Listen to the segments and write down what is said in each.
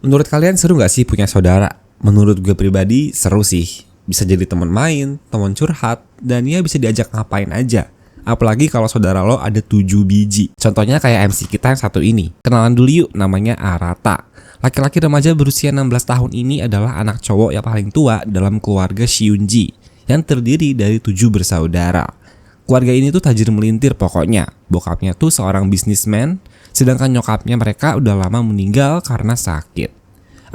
Menurut kalian seru gak sih punya saudara? Menurut gue pribadi seru sih. Bisa jadi teman main, teman curhat, dan ya bisa diajak ngapain aja. Apalagi kalau saudara lo ada 7 biji. Contohnya kayak MC kita yang satu ini. Kenalan dulu yuk, namanya Arata. Laki-laki remaja berusia 16 tahun ini adalah anak cowok yang paling tua dalam keluarga Shiunji, yang terdiri dari 7 bersaudara. Keluarga ini tuh tajir melintir pokoknya. Bokapnya tuh seorang bisnismen, sedangkan nyokapnya mereka udah lama meninggal karena sakit.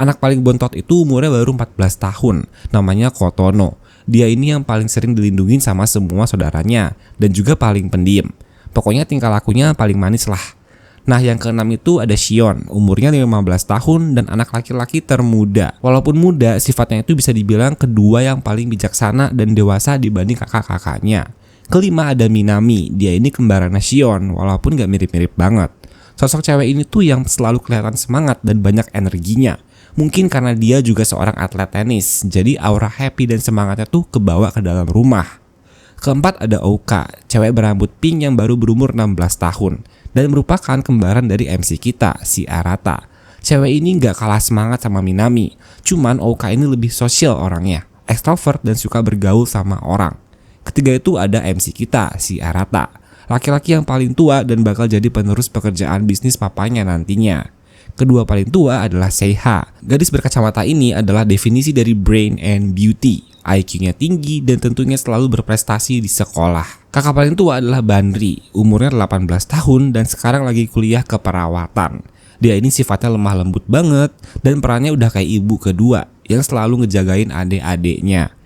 Anak paling bontot itu umurnya baru 14 tahun, namanya Kotono. Dia ini yang paling sering dilindungin sama semua saudaranya, dan juga paling pendiam. Pokoknya tingkah lakunya paling manis lah. Nah yang keenam itu ada Shion, umurnya 15 tahun dan anak laki-laki termuda. Walaupun muda, sifatnya itu bisa dibilang kedua yang paling bijaksana dan dewasa dibanding kakak-kakaknya. Kelima ada Minami, dia ini kembarannya Shion, walaupun gak mirip-mirip banget. Sosok cewek ini tuh yang selalu kelihatan semangat dan banyak energinya. Mungkin karena dia juga seorang atlet tenis, jadi aura happy dan semangatnya tuh kebawa ke dalam rumah. Keempat ada Ouka, cewek berambut pink yang baru berumur 16 tahun, dan merupakan kembaran dari MC kita, si Arata. Cewek ini gak kalah semangat sama Minami, cuman Ouka ini lebih sosial orangnya, extrovert dan suka bergaul sama orang. Ketiga itu ada MC kita, si Arata. Laki-laki yang paling tua dan bakal jadi penerus pekerjaan bisnis papanya nantinya. Kedua paling tua adalah Seiha. Gadis berkacamata ini adalah definisi dari brain and beauty. IQ-nya tinggi dan tentunya selalu berprestasi di sekolah. Kakak paling tua adalah Banri, umurnya 18 tahun dan sekarang lagi kuliah keperawatan. Dia ini sifatnya lemah lembut banget dan perannya udah kayak ibu kedua yang selalu ngejagain adik-adiknya.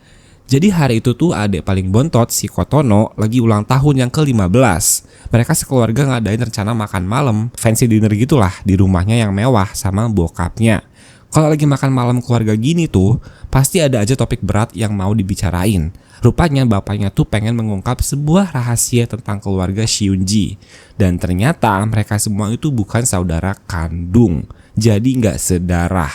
Jadi hari itu tuh adik paling bontot si Kotono lagi ulang tahun yang ke-15. Mereka sekeluarga ngadain rencana makan malam, fancy dinner gitulah di rumahnya yang mewah sama bokapnya. Kalau lagi makan malam keluarga gini tuh, pasti ada aja topik berat yang mau dibicarain. Rupanya bapaknya tuh pengen mengungkap sebuah rahasia tentang keluarga Shiunji. Dan ternyata mereka semua itu bukan saudara kandung, jadi nggak sedarah.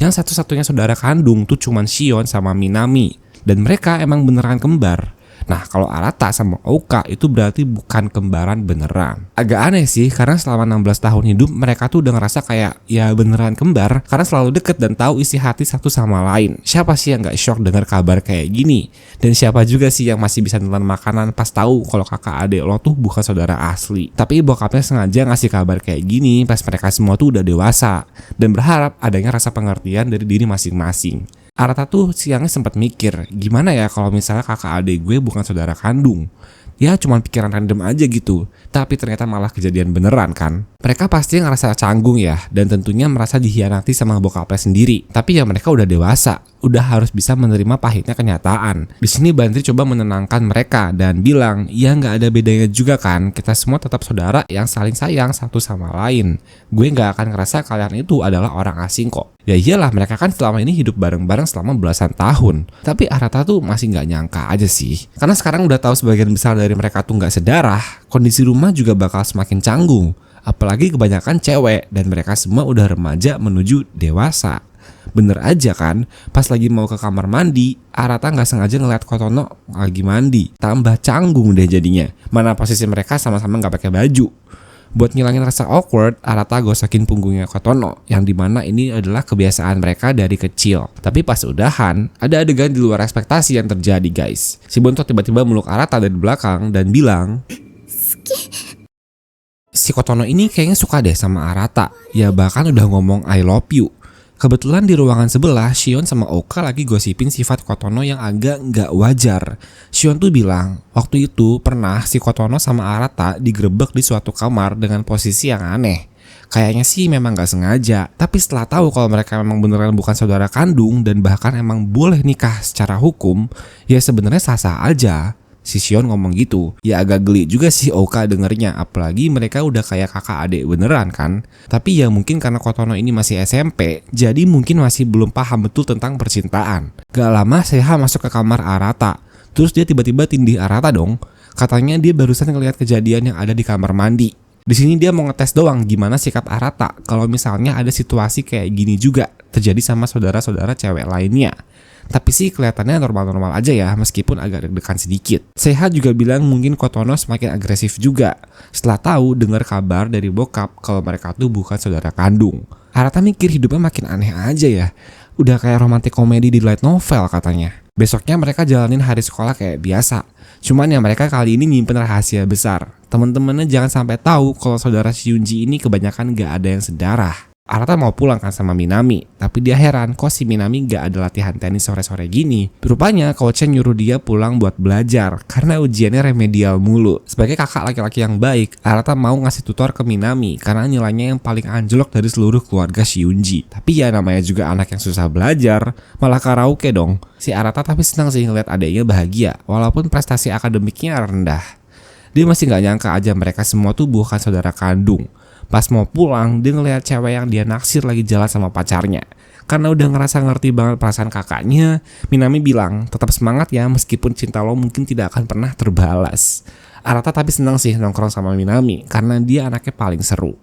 Yang satu-satunya saudara kandung tuh cuman Shion sama Minami. Dan mereka emang beneran kembar. Nah kalau Arata sama Ouka itu berarti bukan kembaran beneran. Agak aneh sih karena selama 16 tahun hidup mereka tuh udah ngerasa kayak ya beneran kembar karena selalu deket dan tahu isi hati satu sama lain. Siapa sih yang gak shock dengar kabar kayak gini? Dan siapa juga sih yang masih bisa nelan makanan pas tahu kalau kakak adik lo tuh bukan saudara asli. Tapi bokapnya sengaja ngasih kabar kayak gini pas mereka semua tuh udah dewasa dan berharap adanya rasa pengertian dari diri masing-masing. Arata tuh siangnya sempat mikir, gimana ya kalau misalnya kakak adik gue bukan saudara kandung? Ya cuman pikiran random aja gitu, tapi ternyata malah kejadian beneran kan? Mereka pasti ngerasa canggung ya, dan tentunya merasa dihianati sama bokapnya sendiri. Tapi ya mereka udah dewasa, udah harus bisa menerima pahitnya kenyataan. Di sini Bantri coba menenangkan mereka dan bilang, ya nggak ada bedanya juga kan, kita semua tetap saudara yang saling sayang satu sama lain. Gue nggak akan ngerasa kalian itu adalah orang asing kok. Ya iyalah mereka kan selama ini hidup bareng-bareng selama belasan tahun. Tapi Arata tuh masih nggak nyangka aja sih. Karena sekarang udah tahu sebagian besar dari mereka tuh nggak sedarah, kondisi rumah juga bakal semakin canggung. Apalagi kebanyakan cewek dan mereka semua udah remaja menuju dewasa. Bener aja kan, pas lagi mau ke kamar mandi, Arata nggak sengaja ngeliat Kotono lagi mandi. Tambah canggung deh jadinya. Mana posisi mereka sama-sama nggak pakai baju. Buat ngilangin rasa awkward, Arata gosokin punggungnya Kotono, yang dimana ini adalah kebiasaan mereka dari kecil. Tapi pas udahan, ada adegan di luar ekspektasi yang terjadi guys. Si bontot tiba-tiba meluk Arata dari belakang dan bilang, si Kotono ini kayaknya suka deh sama Arata. Ya bahkan udah ngomong I love you. Kebetulan di ruangan sebelah, Shion sama Ouka lagi gosipin sifat Kotono yang agak nggak wajar. Shion tuh bilang, waktu itu pernah si Kotono sama Arata digerebek di suatu kamar dengan posisi yang aneh. Kayaknya sih memang nggak sengaja, tapi setelah tahu kalau mereka memang beneran bukan saudara kandung dan bahkan emang boleh nikah secara hukum, ya sebenarnya sah-sah aja. Si Shion ngomong gitu, ya agak geli juga sih Ouka dengernya, apalagi mereka udah kayak kakak adik beneran kan. Tapi ya mungkin karena Kotono ini masih SMP, jadi mungkin masih belum paham betul tentang percintaan. Gak lama Seiha masuk ke kamar Arata, terus dia tiba-tiba tindih Arata dong. Katanya dia barusan ngelihat kejadian yang ada di kamar mandi. Di sini dia mau ngetes doang gimana sikap Arata kalau misalnya ada situasi kayak gini juga terjadi sama saudara-saudara cewek lainnya. Tapi sih kelihatannya normal-normal aja ya, meskipun agak deg-degan sedikit. Seiha juga bilang mungkin Kotono semakin agresif juga setelah tahu dengar kabar dari bokap kalau mereka tuh bukan saudara kandung. Arata mikir hidupnya makin aneh aja ya. Udah kayak romantis komedi di light novel katanya. Besoknya mereka jalanin hari sekolah kayak biasa. Cuman ya mereka kali ini nyimpen rahasia besar. Temen-temennya jangan sampai tahu kalau saudara Shiyunji ini kebanyakan gak ada yang sedarah. Arata mau pulang kan sama Minami, tapi dia heran kok si Minami gak ada latihan tenis sore-sore gini. Rupanya coachnya nyuruh dia pulang buat belajar karena ujiannya remedial mulu. Sebagai kakak laki-laki yang baik, Arata mau ngasih tutor ke Minami karena nilainya yang paling anjlok dari seluruh keluarga Shiyunji. Tapi ya namanya juga anak yang susah belajar, malah karaoke dong. Si Arata tapi senang sih ngeliat adiknya bahagia, walaupun prestasi akademiknya rendah. Dia masih gak nyangka aja mereka semua tuh bukan saudara kandung. Pas mau pulang, dia ngeliat cewek yang dia naksir lagi jalan sama pacarnya. Karena udah ngerasa ngerti banget perasaan kakaknya, Minami bilang, tetap semangat ya meskipun cinta lo mungkin tidak akan pernah terbalas. Arata tapi senang sih nongkrong sama Minami, karena dia anaknya paling seru.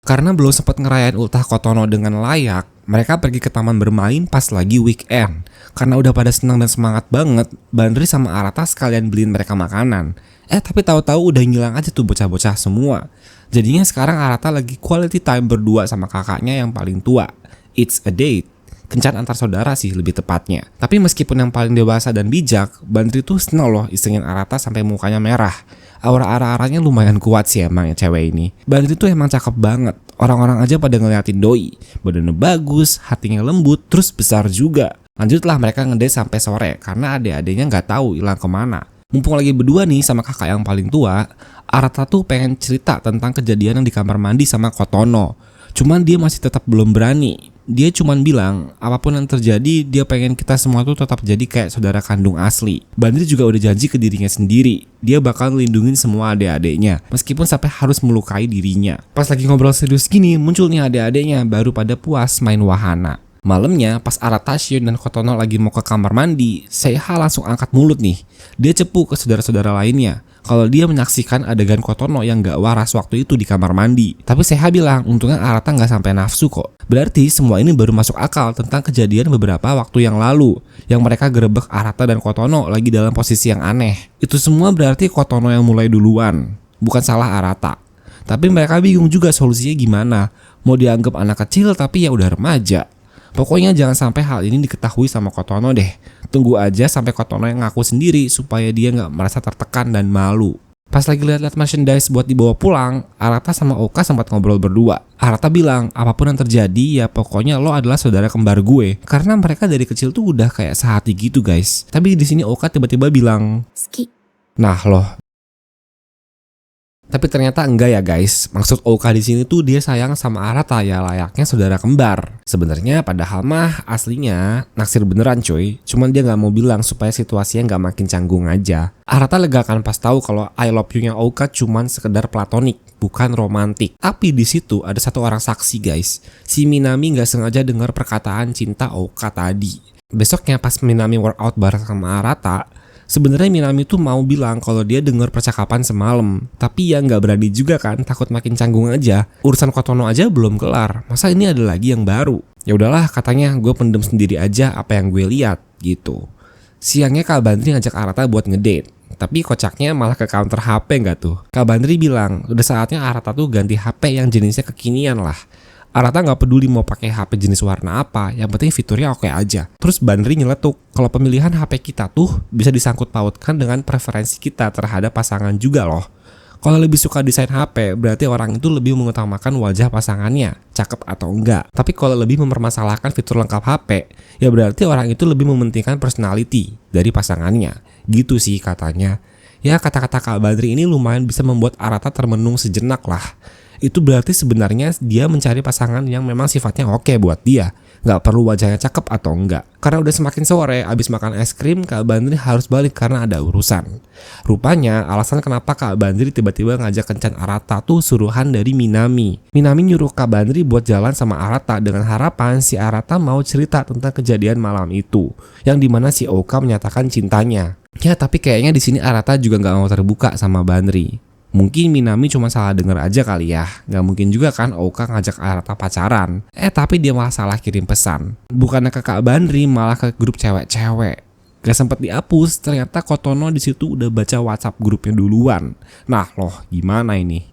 Karena belum sempat ngerayain ultah Kotono dengan layak, mereka pergi ke taman bermain pas lagi weekend. Karena udah pada senang dan semangat banget, Bandri sama Arata sekalian beliin mereka makanan. Tapi tahu-tahu udah ngilang aja tuh bocah-bocah semua. Jadinya sekarang Arata lagi quality time berdua sama kakaknya yang paling tua. It's a date. Kencan antar saudara sih lebih tepatnya. Tapi meskipun yang paling dewasa dan bijak, Bandri tuh seneng loh isengin Arata sampai mukanya merah. Aura arahnya lumayan kuat sih emang ya cewek ini. Bandri tuh emang cakep banget. Orang-orang aja pada ngeliatin doi. Badannya bagus, hatinya lembut, terus besar juga. Lanjutlah mereka ngedate sampai sore karena adik-adiknya nggak tahu hilang kemana. Mumpung lagi berdua nih sama kakak yang paling tua, Arata tuh pengen cerita tentang kejadian yang di kamar mandi sama Kotono. Cuman dia masih tetap belum berani. Dia cuman bilang, apapun yang terjadi, dia pengen kita semua tuh tetap jadi kayak saudara kandung asli. Bandri juga udah janji ke dirinya sendiri. Dia bakal ngelindungin semua adik-adiknya, meskipun sampai harus melukai dirinya. Pas lagi ngobrol serius gini, muncul nih adik-adiknya baru pada puas main wahana. Malamnya, pas Arata, Shion, dan Kotono lagi mau ke kamar mandi, Seiha langsung angkat mulut nih. Dia cepu ke saudara-saudara lainnya kalau dia menyaksikan adegan Kotono yang gak waras waktu itu di kamar mandi. Tapi Seiha bilang untungnya Arata gak sampai nafsu kok. Berarti semua ini baru masuk akal tentang kejadian beberapa waktu yang lalu, yang mereka gerebek Arata dan Kotono lagi dalam posisi yang aneh. Itu semua berarti Kotono yang mulai duluan, bukan salah Arata. Tapi mereka bingung juga solusinya gimana. Mau dianggap anak kecil tapi ya udah remaja. Pokoknya jangan sampai hal ini diketahui sama Kotono deh. Tunggu aja sampai Kotono yang ngaku sendiri supaya dia gak merasa tertekan dan malu. Pas lagi lihat-lihat merchandise buat dibawa pulang, Arata sama Oka sempat ngobrol berdua. Arata bilang, apapun yang terjadi ya pokoknya lo adalah saudara kembar gue. Karena mereka dari kecil tuh udah kayak sehati gitu guys. Tapi di sini Oka tiba-tiba bilang, Ski. Nah loh. Tapi ternyata enggak ya guys. Maksud Oka di sini tuh dia sayang sama Arata ya layaknya saudara kembar. Sebenarnya padahal mah aslinya naksir beneran cuy. Cuman dia nggak mau bilang supaya situasinya nggak makin canggung aja. Arata lega kan pas tahu kalau I love you-nya Oka cuman sekedar platonik, bukan romantik. Tapi di situ ada satu orang saksi guys. Si Minami nggak sengaja dengar perkataan cinta Oka tadi. Besoknya pas Minami workout bareng sama Arata, sebenarnya Minami tuh mau bilang kalau dia dengar percakapan semalam, tapi ya nggak berani juga kan, takut makin canggung aja. Urusan Kotono aja belum kelar, masa ini ada lagi yang baru? Ya udahlah katanya, gue pendem sendiri aja apa yang gue lihat gitu. Siangnya Kak Bandri ngajak Arata buat ngedate, tapi kocaknya malah ke counter HP nggak tuh. Kak Bandri bilang udah saatnya Arata tuh ganti HP yang jenisnya kekinian lah. Arata nggak peduli mau pakai HP jenis warna apa, yang penting fiturnya oke aja. Terus Bandri nyeletuk kalau pemilihan HP kita tuh bisa disangkut pautkan dengan preferensi kita terhadap pasangan juga loh. Kalau lebih suka desain HP, berarti orang itu lebih mengutamakan wajah pasangannya, cakep atau enggak. Tapi kalau lebih mempermasalahkan fitur lengkap HP, ya berarti orang itu lebih mementingkan personality dari pasangannya. Gitu sih katanya. Ya kata-kata Kak Bandri ini lumayan bisa membuat Arata termenung sejenak lah. Itu berarti sebenarnya dia mencari pasangan yang memang sifatnya oke buat dia. Nggak perlu wajahnya cakep atau enggak. Karena udah semakin sore, abis makan es krim, Kak Bandri harus balik karena ada urusan. Rupanya alasan kenapa Kak Bandri tiba-tiba ngajak kencan Arata tuh suruhan dari Minami. Minami nyuruh Kak Bandri buat jalan sama Arata dengan harapan si Arata mau cerita tentang kejadian malam itu, yang dimana si Oka menyatakan cintanya. Ya tapi kayaknya di sini Arata juga nggak mau terbuka sama Bandri. Mungkin Minami cuma salah denger aja kali ya. Gak mungkin juga kan Oka ngajak Arata pacaran. Tapi dia malah salah kirim pesan. Bukannya ke Kak Bandri, malah ke grup cewek-cewek. Gak sempet dihapus, ternyata Kotono di situ udah baca WhatsApp grupnya duluan. Nah loh, gimana ini?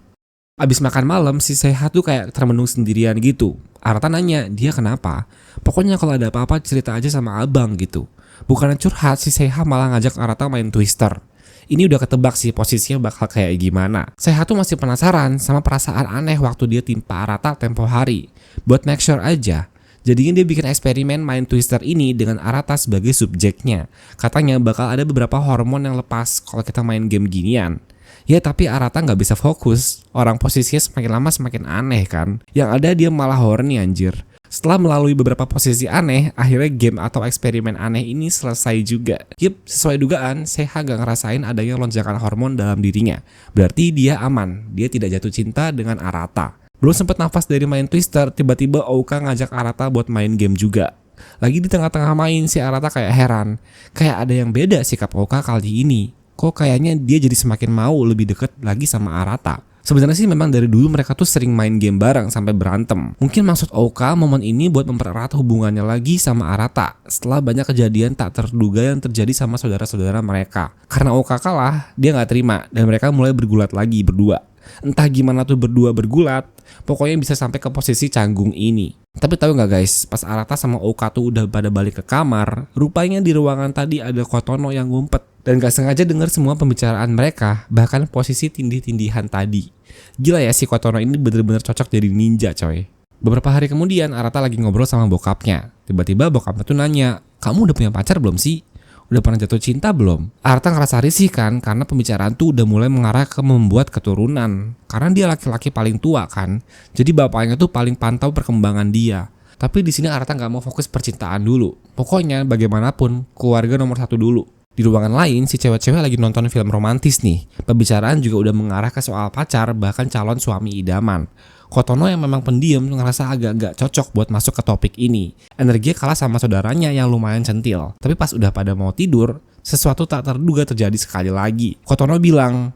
Abis makan malam, si Seiha tuh kayak termenung sendirian gitu. Arata nanya, dia kenapa? Pokoknya kalau ada apa-apa cerita aja sama abang gitu. Bukannya curhat, si Seiha malah ngajak Arata main Twister. Ini udah ketebak sih posisinya bakal kayak gimana. Seiha tuh masih penasaran sama perasaan aneh waktu dia timpa Arata tempo hari. Buat make sure aja, jadinya dia bikin eksperimen main Twister ini dengan Arata sebagai subjeknya. Katanya bakal ada beberapa hormon yang lepas kalau kita main game ginian. Ya tapi Arata nggak bisa fokus, orang posisinya semakin lama semakin aneh kan. Yang ada dia malah horny anjir. Setelah melalui beberapa posisi aneh, akhirnya game atau eksperimen aneh ini selesai juga. Yup, sesuai dugaan, Seiha gak ngerasain adanya lonjakan hormon dalam dirinya. Berarti dia aman, dia tidak jatuh cinta dengan Arata. Belum sempet nafas dari main Twister, tiba-tiba Ouka ngajak Arata buat main game juga. Lagi di tengah-tengah main, si Arata kayak heran. Kayak ada yang beda sikap Ouka kali ini. Kok kayaknya dia jadi semakin mau lebih deket lagi sama Arata. Sebenarnya sih memang dari dulu mereka tuh sering main game bareng sampai berantem. Mungkin maksud Ouka momen ini buat mempererat hubungannya lagi sama Arata setelah banyak kejadian tak terduga yang terjadi sama saudara-saudara mereka. Karena Ouka kalah, dia gak terima dan mereka mulai bergulat lagi berdua. Entah gimana tuh berdua bergulat, pokoknya bisa sampai ke posisi canggung ini. Tapi tahu nggak guys, pas Arata sama Ouka tuh udah pada balik ke kamar, rupanya di ruangan tadi ada Kotono yang ngumpet dan gak sengaja dengar semua pembicaraan mereka, bahkan posisi tindih-tindihan tadi. Gila ya, si Kotono ini bener-bener cocok jadi ninja coy. Beberapa hari kemudian Arata lagi ngobrol sama bokapnya. Tiba-tiba bokapnya tuh nanya, "Kamu udah punya pacar belum sih? Udah pernah jatuh cinta belum?" Arata ngerasa risih kan, karena pembicaraan tuh udah mulai mengarah ke membuat keturunan. Karena dia laki-laki paling tua kan, jadi bapaknya tuh paling pantau perkembangan dia. Tapi di sini Arata nggak mau fokus percintaan dulu. Pokoknya bagaimanapun keluarga nomor satu dulu. Di ruangan lain, si cewek-cewek lagi nonton film romantis nih. Pembicaraan juga udah mengarah ke soal pacar, bahkan calon suami idaman. Kotono yang memang pendiam ngerasa agak gak cocok buat masuk ke topik ini. Energinya kalah sama saudaranya yang lumayan centil. Tapi pas udah pada mau tidur, sesuatu tak terduga terjadi sekali lagi. Kotono bilang,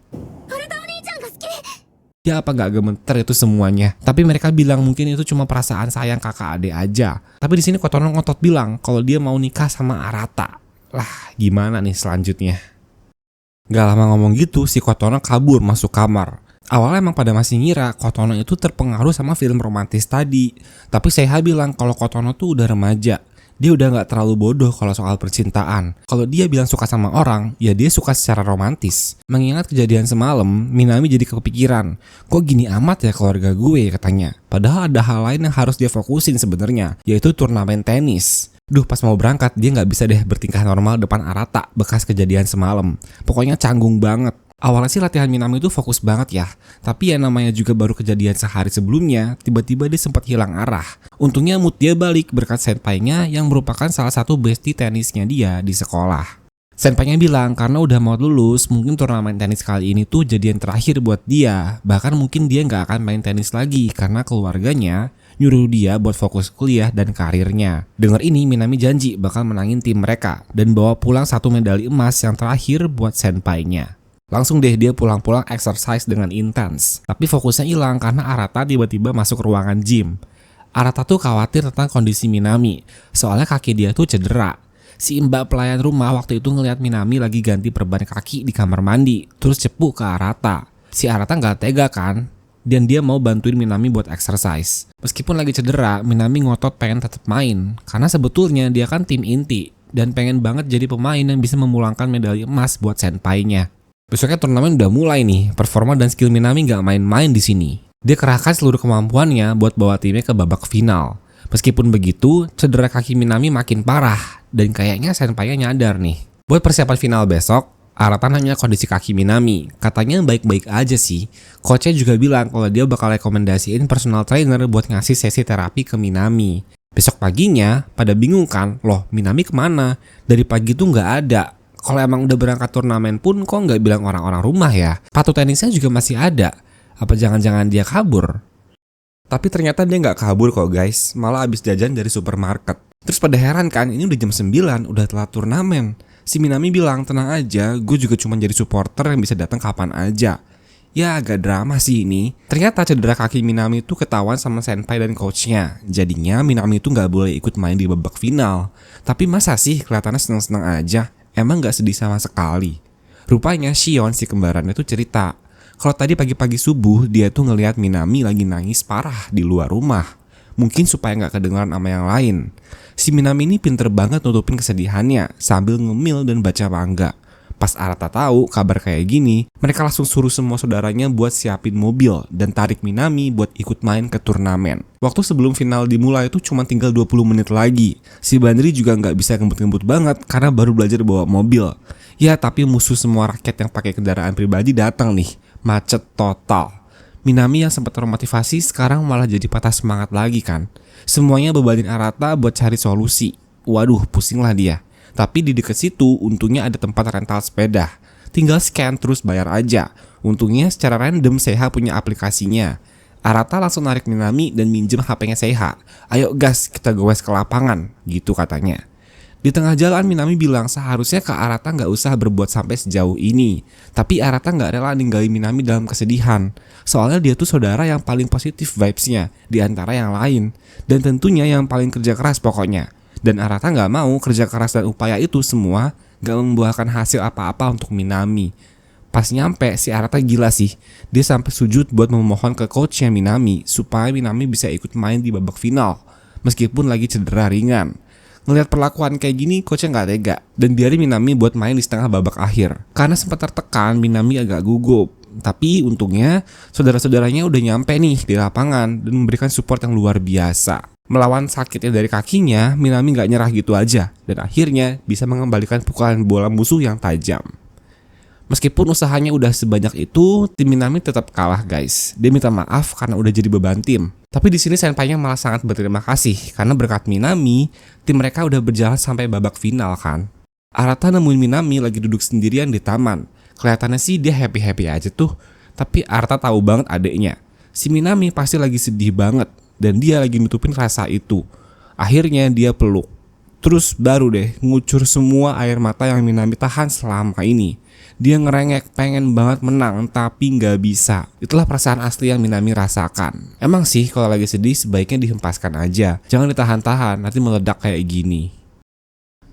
ya apa gak gemeter itu semuanya. Tapi mereka bilang mungkin itu cuma perasaan sayang kakak adik aja. Tapi di sini Kotono ngotot bilang kalau dia mau nikah sama Arata. Lah gimana nih selanjutnya? Gak lama ngomong gitu, si Kotono kabur masuk kamar. Awalnya emang pada masih ngira Kotono itu terpengaruh sama film romantis tadi. Tapi Seiha bilang kalau Kotono tuh udah remaja. Dia udah gak terlalu bodoh kalau soal percintaan. Kalau dia bilang suka sama orang, ya dia suka secara romantis. Mengingat kejadian semalam, Minami jadi kepikiran. Kok gini amat ya keluarga gue katanya. Padahal ada hal lain yang harus dia fokusin sebenarnya, yaitu turnamen tenis. Duh, pas mau berangkat dia nggak bisa deh bertingkah normal depan Arata bekas kejadian semalam. Pokoknya canggung banget. Awalnya sih latihan Minami itu fokus banget ya. Tapi ya namanya juga baru kejadian sehari sebelumnya, tiba-tiba dia sempat hilang arah. Untungnya mood dia balik berkat senpainya yang merupakan salah satu bestie tenisnya dia di sekolah. Senpainya bilang karena udah mau lulus, mungkin turnamen tenis kali ini tuh jadi yang terakhir buat dia. Bahkan mungkin dia nggak akan main tenis lagi karena keluarganya nyuruh dia buat fokus kuliah dan karirnya. Dengar ini, Minami janji bakal menangin tim mereka dan bawa pulang 1 medali emas yang terakhir buat senpainya. Langsung deh dia pulang-pulang exercise dengan intens. Tapi fokusnya hilang karena Arata tiba-tiba masuk ruangan gym. Arata tuh khawatir tentang kondisi Minami, soalnya kaki dia tuh cedera. Si mbak pelayan rumah waktu itu ngeliat Minami lagi ganti perban kaki di kamar mandi, terus cepu ke Arata. Si Arata nggak tega kan? Dan dia mau bantuin Minami buat exercise. Meskipun lagi cedera, Minami ngotot pengen tetap main. Karena sebetulnya dia kan tim inti dan pengen banget jadi pemain yang bisa memulangkan medali emas buat senpainya. Besoknya turnamen udah mulai nih. Performa dan skill Minami gak main-main di sini. Dia kerahkan seluruh kemampuannya buat bawa timnya ke babak final. Meskipun begitu, cedera kaki Minami makin parah dan kayaknya senpainya nyadar nih. Buat persiapan final besok, Arata nanya kondisi kaki Minami. Katanya baik-baik aja sih. Coachnya juga bilang kalau dia bakal rekomendasiin personal trainer buat ngasih sesi terapi ke Minami. Besok paginya, pada bingung kan, loh Minami kemana? Dari pagi tuh nggak ada. Kalau emang udah berangkat turnamen pun kok nggak bilang orang-orang rumah ya? Sepatu tenisnya juga masih ada. Apa jangan-jangan dia kabur? Tapi ternyata dia nggak kabur kok guys, malah abis jajan dari supermarket. Terus pada heran kan, ini udah jam 9, udah telat turnamen. Si Minami bilang, tenang aja, gue juga cuma jadi supporter yang bisa datang kapan aja. Ya agak drama sih ini. Ternyata cedera kaki Minami itu ketahuan sama senpai dan coachnya. Jadinya Minami itu gak boleh ikut main di babak final. Tapi masa sih kelihatannya seneng-seneng aja? Emang gak sedih sama sekali? Rupanya Shion si kembarannya tuh cerita Kalau tadi pagi-pagi subuh dia tuh ngelihat Minami lagi nangis parah di luar rumah. Mungkin supaya nggak kedengaran sama yang lain. Si Minami ini pinter banget nutupin kesedihannya sambil ngemil dan baca manga. Pas Arata tahu kabar kayak gini, mereka langsung suruh semua saudaranya buat siapin mobil dan tarik Minami buat ikut main ke turnamen. Waktu sebelum final dimulai itu cuma tinggal 20 menit lagi. Si Bandri juga nggak bisa ngebut-ngebut banget karena baru belajar bawa mobil. Ya tapi musuh semua rakyat yang pakai kendaraan pribadi datang nih, macet total. Minami yang sempat termotivasi sekarang malah jadi patah semangat lagi kan. Semuanya bebanin Arata buat cari solusi. Waduh, pusing lah dia. Tapi di dekat situ untungnya ada tempat rental sepeda. Tinggal scan terus bayar aja. Untungnya secara random Seiha punya aplikasinya. Arata langsung narik Minami dan minjem HP-nya Seiha. Ayo gas, kita goes ke lapangan, gitu katanya. Di tengah jalan Minami bilang seharusnya Kak Arata nggak usah berbuat sampai sejauh ini. Tapi Arata nggak rela ninggalin Minami dalam kesedihan. Soalnya dia tuh saudara yang paling positif vibes-nya di antara yang lain. Dan tentunya yang paling kerja keras pokoknya. Dan Arata nggak mau kerja keras dan upaya itu semua nggak membuahkan hasil apa-apa untuk Minami. Pas nyampe si Arata gila sih. Dia sampai sujud buat memohon ke coachnya Minami supaya Minami bisa ikut main di babak final. Meskipun lagi cedera ringan. Ngelihat perlakuan kayak gini, coachnya nggak tega dan biarin Minami buat main di setengah babak akhir. Karena sempat tertekan, Minami agak gugup. Tapi untungnya saudara-saudaranya udah nyampe nih di lapangan dan memberikan support yang luar biasa. Melawan sakitnya dari kakinya, Minami gak nyerah gitu aja dan akhirnya bisa mengembalikan pukulan bola musuh yang tajam. Meskipun usahanya udah sebanyak itu, tim Minami tetap kalah guys. Dia minta maaf karena udah jadi beban tim. Tapi di sini senpainya malah sangat berterima kasih karena berkat Minami, tim mereka udah berjalan sampai babak final kan. Arata nemuin Minami lagi duduk sendirian di taman. Kelihatannya sih dia happy-happy aja tuh. Tapi Arata tahu banget adeknya. Si Minami pasti lagi sedih banget. Dan dia lagi nutupin rasa itu. Akhirnya dia peluk. Terus baru deh ngucur semua air mata yang Minami tahan selama ini. Dia ngerengek pengen banget menang tapi gak bisa. Itulah perasaan asli yang Minami rasakan. Emang sih kalau lagi sedih sebaiknya dihempaskan aja. Jangan ditahan-tahan, nanti meledak kayak gini.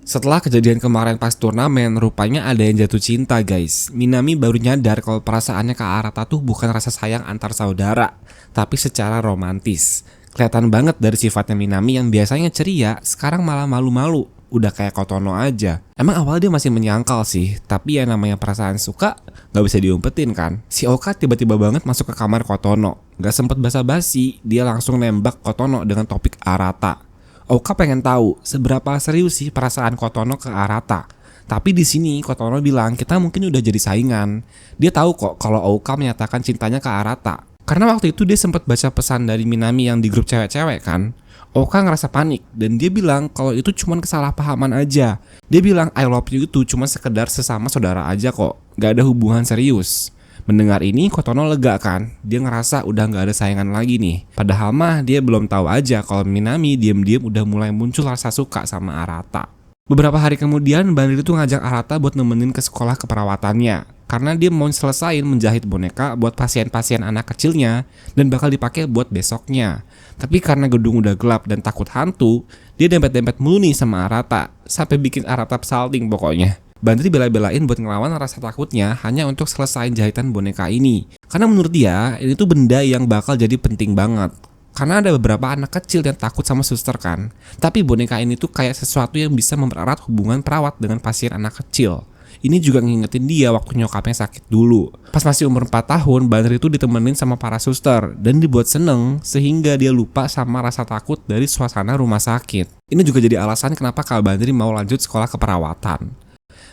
Setelah kejadian kemarin pas turnamen, rupanya ada yang jatuh cinta guys. Minami baru nyadar kalau perasaannya ke Arata tuh bukan rasa sayang antar saudara, tapi secara romantis. Kelihatan banget dari sifatnya Minami yang biasanya ceria, sekarang malah malu-malu. Udah kayak Kotono aja. Emang awalnya dia masih menyangkal sih, tapi yang namanya perasaan suka gak bisa diumpetin kan. Si Oka tiba-tiba banget masuk ke kamar Kotono. Gak sempet basa-basi, dia langsung nembak Kotono dengan topik Arata. Oka pengen tahu seberapa serius sih perasaan Kotono ke Arata. Tapi di sini Kotono bilang kita mungkin udah jadi saingan. Dia tahu kok kalau Oka menyatakan cintanya ke Arata. Karena waktu itu dia sempat baca pesan dari Minami yang di grup cewek-cewek kan. Oka ngerasa panik dan dia bilang kalau itu cuma kesalahpahaman aja. Dia bilang I love you itu cuma sekedar sesama saudara aja kok. Gak ada hubungan serius. Mendengar ini Kotono lega kan. Dia ngerasa udah gak ada saingan lagi nih. Padahal mah dia belum tahu aja kalau Minami diam-diam udah mulai muncul rasa suka sama Arata. Beberapa hari kemudian Bandri tuh ngajak Arata buat nemenin ke sekolah keperawatannya. Karena dia mau selesain menjahit boneka buat pasien-pasien anak kecilnya dan bakal dipakai buat besoknya. Tapi karena gedung udah gelap dan takut hantu, dia dempet-dempet mulu nih sama Arata. Sampai bikin Arata salting pokoknya. Bandri bela-belain buat ngelawan rasa takutnya hanya untuk selesain jahitan boneka ini. Karena menurut dia, ini tuh benda yang bakal jadi penting banget. Karena ada beberapa anak kecil yang takut sama suster kan. Tapi boneka ini tuh kayak sesuatu yang bisa mempererat hubungan perawat dengan pasien anak kecil. Ini juga ngingetin dia waktu nyokapnya sakit dulu. Pas masih umur 4 tahun, Bandri itu ditemenin sama para suster dan dibuat seneng sehingga dia lupa sama rasa takut dari suasana rumah sakit. Ini juga jadi alasan kenapa Kak Bandri mau lanjut sekolah keperawatan.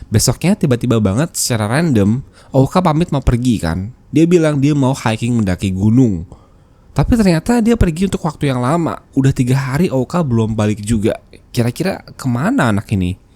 Besoknya tiba-tiba banget secara random, Oka pamit mau pergi kan. Dia bilang dia mau hiking mendaki gunung. Tapi ternyata dia pergi untuk waktu yang lama. Udah 3 hari Oka belum balik juga. Kira-kira kemana anak ini?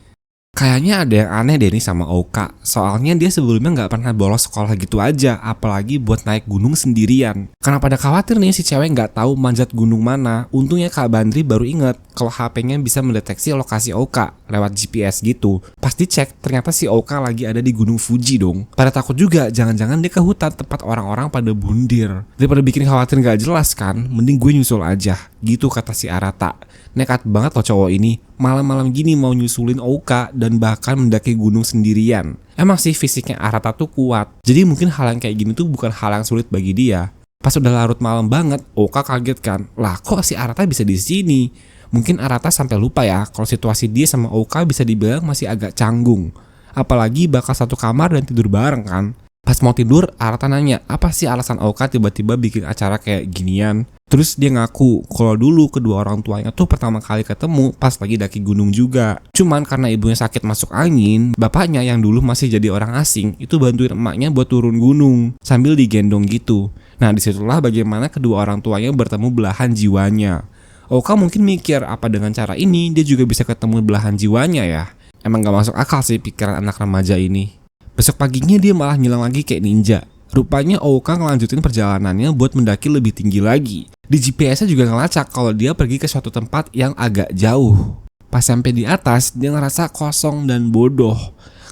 Kayaknya ada yang aneh deh nih sama Oka. Soalnya dia sebelumnya gak pernah bolos sekolah gitu aja. Apalagi buat naik gunung sendirian. Karena pada khawatir nih si cewek gak tahu manjat gunung mana. Untungnya Kak Bandri baru inget kalau HP-nya bisa mendeteksi lokasi Oka. lewat GPS gitu. Pas dicek ternyata si Oka lagi ada di Gunung Fuji dong. Pada takut juga jangan-jangan dia ke hutan tempat orang-orang pada bundir. Daripada bikin khawatir gak jelas kan, mending gue nyusul aja. Gitu kata si Arata. Nekat banget loh cowok ini, malam-malam gini mau nyusulin Oka dan bahkan mendaki gunung sendirian. Emang sih fisiknya Arata tuh kuat, jadi mungkin hal yang kayak gini tuh bukan hal yang sulit bagi dia. Pas udah larut malam banget, Oka kaget kan, lah kok si Arata bisa di sini? Mungkin Arata sampai lupa ya kalau situasi dia sama Oka bisa dibilang masih agak canggung. Apalagi bakal satu kamar dan tidur bareng kan. Pas mau tidur, Arata nanya, apa sih alasan Oka tiba-tiba bikin acara kayak ginian? Terus dia ngaku kalau dulu kedua orang tuanya tuh pertama kali ketemu pas lagi daki gunung juga. Cuman karena ibunya sakit masuk angin, bapaknya yang dulu masih jadi orang asing itu bantuin emaknya buat turun gunung sambil digendong gitu. Nah disitulah bagaimana kedua orang tuanya bertemu belahan jiwanya. Oka mungkin mikir apa dengan cara ini dia juga bisa ketemu belahan jiwanya ya. Emang gak masuk akal sih pikiran anak remaja ini. Besok paginya dia malah ngilang lagi kayak ninja. Rupanya Oka ngelanjutin perjalanannya buat mendaki lebih tinggi lagi. Di GPS-nya juga ngelacak kalau dia pergi ke suatu tempat yang agak jauh. Pas sampai di atas dia ngerasa kosong dan bodoh.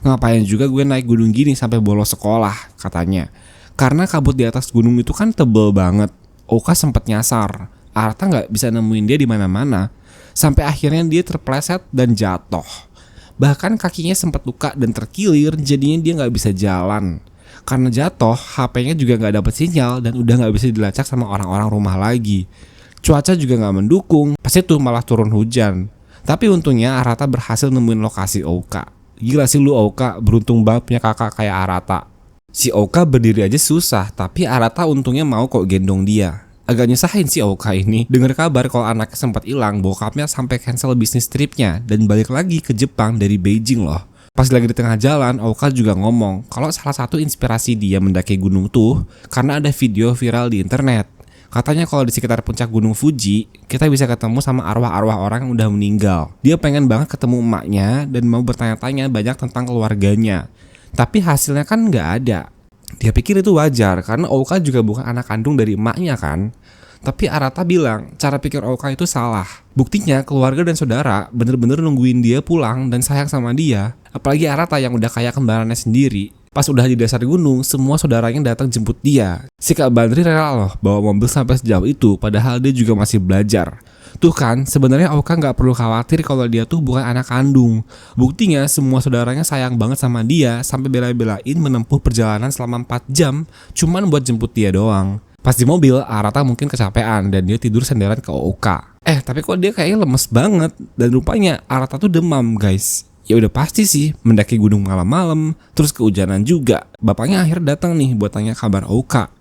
Ngapain juga gue naik gunung gini sampai bolos sekolah katanya. Karena kabut di atas gunung itu kan tebel banget. Oka sempet nyasar. Arata nggak bisa nemuin dia di mana-mana, sampai akhirnya dia terpleset dan jatuh. Bahkan kakinya sempat luka dan terkilir, jadinya dia nggak bisa jalan. Karena jatuh, HP-nya juga nggak dapet sinyal dan udah nggak bisa dilacak sama orang-orang rumah lagi. Cuaca juga nggak mendukung, pas itu malah turun hujan. Tapi untungnya Arata berhasil nemuin lokasi Oka. Gila sih lu Oka, beruntung banget punya kakak kayak Arata. Si Oka berdiri aja susah, tapi Arata untungnya mau kok gendong dia. Agak nyusahin si Oka ini. Dengar kabar kalau anaknya sempat hilang, bokapnya sampai cancel bisnis tripnya dan balik lagi ke Jepang dari Beijing loh. Pas lagi di tengah jalan, Oka juga ngomong kalau salah satu inspirasi dia mendaki gunung tuh karena ada video viral di internet. Katanya kalau di sekitar puncak Gunung Fuji, kita bisa ketemu sama arwah-arwah orang yang udah meninggal. Dia pengen banget ketemu emaknya dan mau bertanya-tanya banyak tentang keluarganya. Tapi hasilnya kan nggak ada. Dia pikir itu wajar karena Oka juga bukan anak kandung dari emaknya kan. Tapi Arata bilang cara pikir Oka itu salah. Buktinya keluarga dan saudara bener-bener nungguin dia pulang dan sayang sama dia. Apalagi Arata yang udah kayak kembarannya sendiri. Pas udah di dasar gunung, semua saudaranya datang jemput dia. Si Kak Bandri rela loh bawa mobil sampai sejauh itu padahal dia juga masih belajar. Tuh kan, sebenarnya Oka nggak perlu khawatir kalau dia tuh bukan anak kandung. Buktinya semua saudaranya sayang banget sama dia sampai bela-belain menempuh perjalanan selama 4 jam cuman buat jemput dia doang. Pas di mobil, Arata mungkin kecapean dan dia tidur senderan ke Oka. Tapi kok dia kayaknya lemes banget dan rupanya Arata tuh demam guys. Ya udah pasti sih mendaki gunung malam-malam, terus kehujanan juga. Bapaknya akhirnya datang nih buat tanya kabar Oka.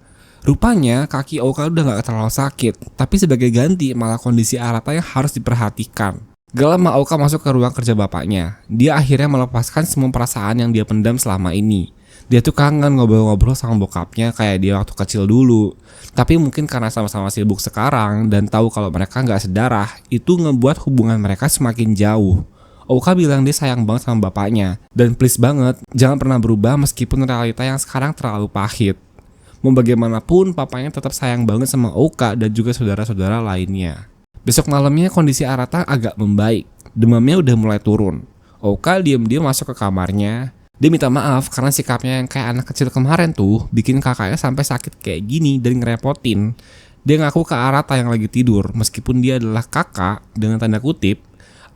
Rupanya kaki Oka udah gak terlalu sakit, tapi sebagai ganti malah kondisi Arata yang harus diperhatikan. Gak lama Oka masuk ke ruang kerja bapaknya. Dia akhirnya melepaskan semua perasaan yang dia pendam selama ini. Dia tuh kangen ngobrol-ngobrol sama bokapnya kayak dia waktu kecil dulu. Tapi mungkin karena sama-sama sibuk sekarang dan tahu kalau mereka gak sedarah, itu ngebuat hubungan mereka semakin jauh. Oka bilang dia sayang banget sama bapaknya. Dan please banget, jangan pernah berubah meskipun realita yang sekarang terlalu pahit. Mau bagaimanapun, papanya tetap sayang banget sama Oka dan juga saudara-saudara lainnya. Besok malamnya kondisi Arata agak membaik. Demamnya udah mulai turun. Oka diam-diam masuk ke kamarnya. Dia minta maaf karena sikapnya yang kayak anak kecil kemarin tuh bikin kakaknya sampai sakit kayak gini dan ngerepotin. Dia ngaku ke Arata yang lagi tidur, meskipun dia adalah kakak dengan tanda kutip,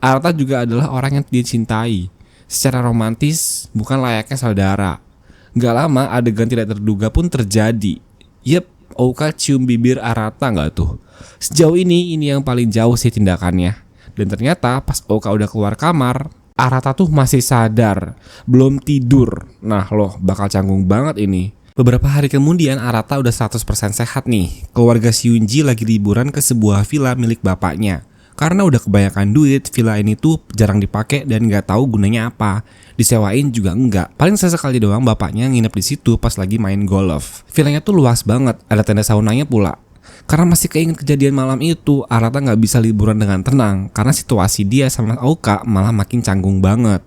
Arata juga adalah orang yang dia cintai. Secara romantis, bukan layaknya saudara. Gak lama adegan tidak terduga pun terjadi. Yep, Oka cium bibir Arata gak tuh? Sejauh ini yang paling jauh sih tindakannya. Dan ternyata pas Oka udah keluar kamar, Arata tuh masih sadar, belum tidur. Nah loh, bakal canggung banget ini. Beberapa hari kemudian Arata udah 100% sehat nih. Keluarga Shunji lagi liburan ke sebuah villa milik bapaknya. Karena udah kebanyakan duit, villa ini tuh jarang dipakai dan gak tahu gunanya apa. Disewain juga enggak. Paling sesekali doang bapaknya nginep di situ pas lagi main golf. Villanya tuh luas banget, ada tenda saunanya pula. Karena masih keinget kejadian malam itu, Arata gak bisa liburan dengan tenang karena situasi dia sama Oka malah makin canggung banget.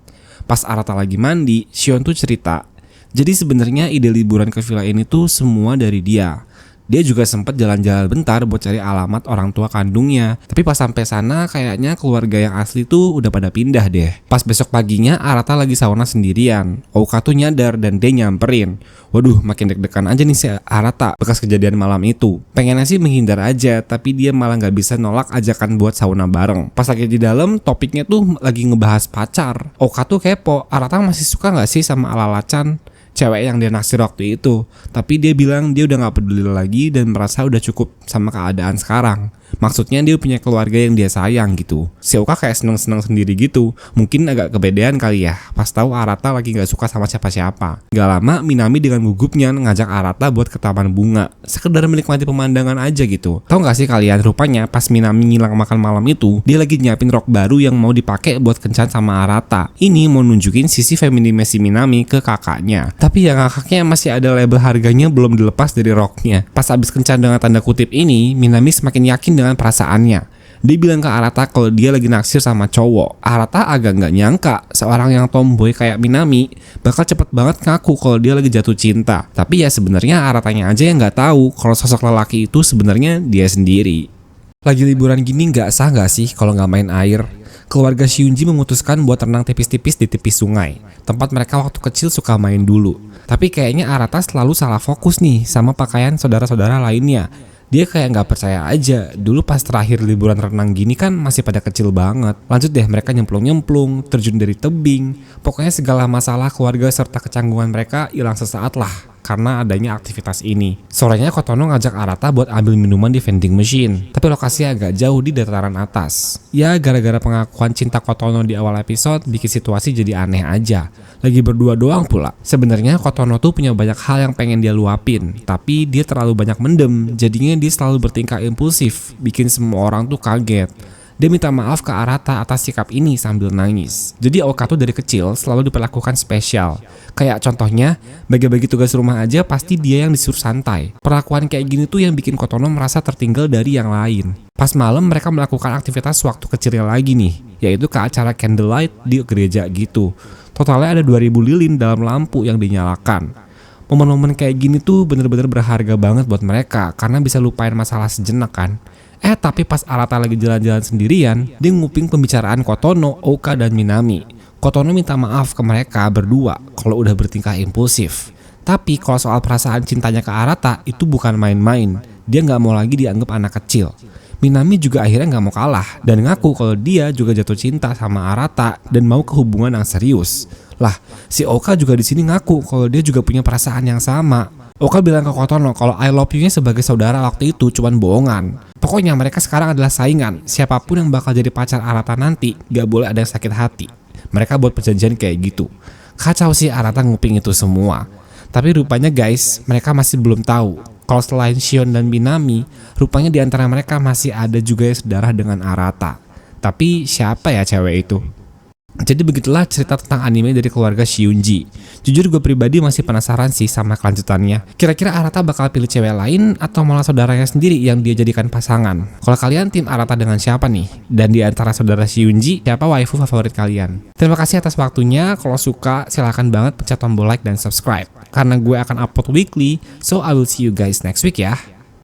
Pas Arata lagi mandi, Shion tuh cerita. Jadi sebenarnya ide liburan ke villa ini tuh semua dari dia. Dia juga sempat jalan-jalan bentar buat cari alamat orang tua kandungnya. Tapi pas sampai sana kayaknya keluarga yang asli tuh udah pada pindah deh. Pas besok paginya Arata lagi sauna sendirian. Ouka tuh nyadar dan dia nyamperin. Waduh, makin deg-degan aja nih si Arata bekas kejadian malam itu. Pengennya sih menghindar aja, tapi dia malah nggak bisa nolak ajakan buat sauna bareng. Pas lagi di dalam, topiknya tuh lagi ngebahas pacar. Ouka tuh kepo, Arata masih suka nggak sih sama Alala-chan, cewek yang dia naksir waktu itu. Tapi dia bilang dia udah gak peduli lagi dan merasa udah cukup sama keadaan sekarang. Maksudnya dia punya keluarga yang dia sayang gitu. Si Ouka kayak seneng-seneng sendiri gitu. Mungkin agak kepedean kali ya, pas tahu Arata lagi gak suka sama siapa-siapa. Gak lama Minami dengan gugupnya ngajak Arata buat ke taman bunga, sekedar menikmati pemandangan aja gitu. Tahu gak sih kalian, rupanya pas Minami ngilang makan malam itu, dia lagi nyiapin rok baru yang mau dipakai buat kencan sama Arata. Ini mau nunjukin sisi femininnya si Minami ke kakaknya. Tapi ya kakaknya masih ada label harganya belum dilepas dari roknya. Pas abis kencan dengan tanda kutip ini, Minami semakin yakin dengan perasaannya. Dia bilang ke Arata kalau dia lagi naksir sama cowok. Arata agak nggak nyangka seorang yang tomboy kayak Minami bakal cepet banget ngaku kalau dia lagi jatuh cinta. Tapi ya sebenarnya Aratanya aja yang nggak tahu kalau sosok lelaki itu sebenarnya dia sendiri. Lagi liburan gini nggak sah nggak sih kalau nggak main air? Keluarga Shunji memutuskan buat renang tipis-tipis di tepi sungai, tempat mereka waktu kecil suka main dulu. Tapi kayaknya Arata selalu salah fokus nih sama pakaian saudara-saudara lainnya. Dia kayak nggak percaya aja, dulu pas terakhir liburan renang gini kan masih pada kecil banget. Lanjut deh mereka nyemplung-nyemplung, terjun dari tebing. Pokoknya segala masalah keluarga serta kecanggungan mereka hilang sesaat lah karena adanya aktivitas ini. Sorenya Kotono ngajak Arata buat ambil minuman di vending machine, tapi lokasinya agak jauh di dataran atas. Ya gara-gara pengakuan cinta Kotono di awal episode bikin situasi jadi aneh aja. Lagi berdua doang pula. Sebenarnya Kotono tuh punya banyak hal yang pengen dia luapin, tapi dia terlalu banyak mendem, jadinya dia selalu bertingkah impulsif, bikin semua orang tuh kaget. Dia minta maaf ke Arata atas sikap ini sambil nangis. Jadi Ouka tuh dari kecil selalu diperlakukan spesial. Kayak contohnya, bagi-bagi tugas rumah aja pasti dia yang disuruh santai. Perlakuan kayak gini tuh yang bikin Kotono merasa tertinggal dari yang lain. Pas malam mereka melakukan aktivitas waktu kecilnya lagi nih, yaitu ke acara candlelight di gereja gitu. Totalnya ada 2000 lilin dalam lampu yang dinyalakan. Momen-momen kayak gini tuh bener-bener berharga banget buat mereka karena bisa lupain masalah sejenak kan. Tapi pas Arata lagi jalan-jalan sendirian, dia nguping pembicaraan Kotono, Ouka, dan Minami. Kotono minta maaf ke mereka berdua kalau udah bertingkah impulsif. Tapi kalau soal perasaan cintanya ke Arata itu bukan main-main. Dia nggak mau lagi dianggap anak kecil. Minami juga akhirnya nggak mau kalah dan ngaku kalau dia juga jatuh cinta sama Arata dan mau ke hubungan yang serius. Lah, si Ouka juga di sini ngaku kalau dia juga punya perasaan yang sama. Ouka bilang ke Kotono kalau I love you-nya sebagai saudara waktu itu cuman bohongan. Pokoknya mereka sekarang adalah saingan. Siapapun yang bakal jadi pacar Arata nanti gak boleh ada yang sakit hati. Mereka buat perjanjian kayak gitu. Kacau sih Arata nguping itu semua. Tapi rupanya guys, mereka masih belum tahu kalau selain Shion dan Minami, rupanya di antara mereka masih ada juga yang sedarah dengan Arata. Tapi siapa ya cewek itu? Jadi begitulah cerita tentang anime dari keluarga Shunji. Jujur gue pribadi masih penasaran sih sama kelanjutannya. Kira-kira Arata bakal pilih cewek lain atau malah saudaranya sendiri yang dia jadikan pasangan? Kalau kalian tim Arata dengan siapa nih? Dan di antara saudara Shunji, siapa waifu favorit kalian? Terima kasih atas waktunya. Kalau suka silahkan banget pencet tombol like dan subscribe. Karena gue akan upload weekly, so I will see you guys next week ya.